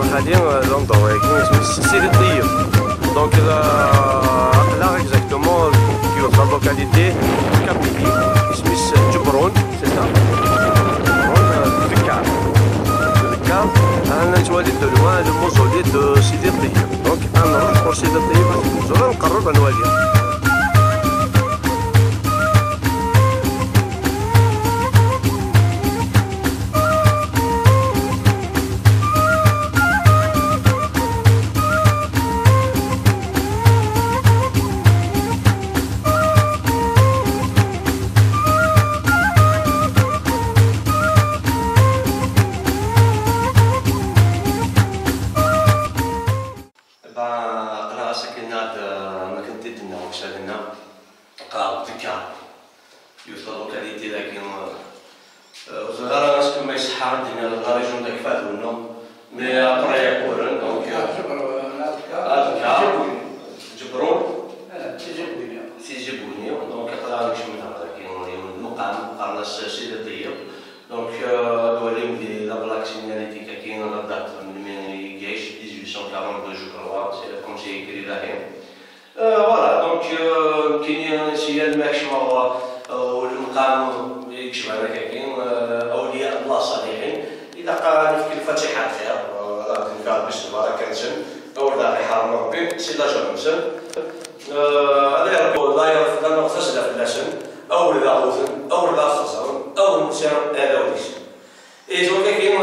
غادي لوندروا كاين سيدي الطيب. دونك لا اكزاكتومون كيف لا لوكاليتي كابيلي سميس جبرون سي سا ذكار انا نتوالي دو لوان لو موزولي دو سيدي الطيب. دونك انا نروح بور سيدي الطيب نقرب نوالي. فوالا دونك كاين شي المحشمه والمقام يكشف على كاين اولياء الله الصالحين اذا قال في الفاتحه خير كان باش تبارك كنتم او لا يحرم ربي سي لا جونسن هذا يربو لا يرفض ان نغتسل في اللسن او لا اوزن او لا خزر او نسير هذا وليس اي دونك كاين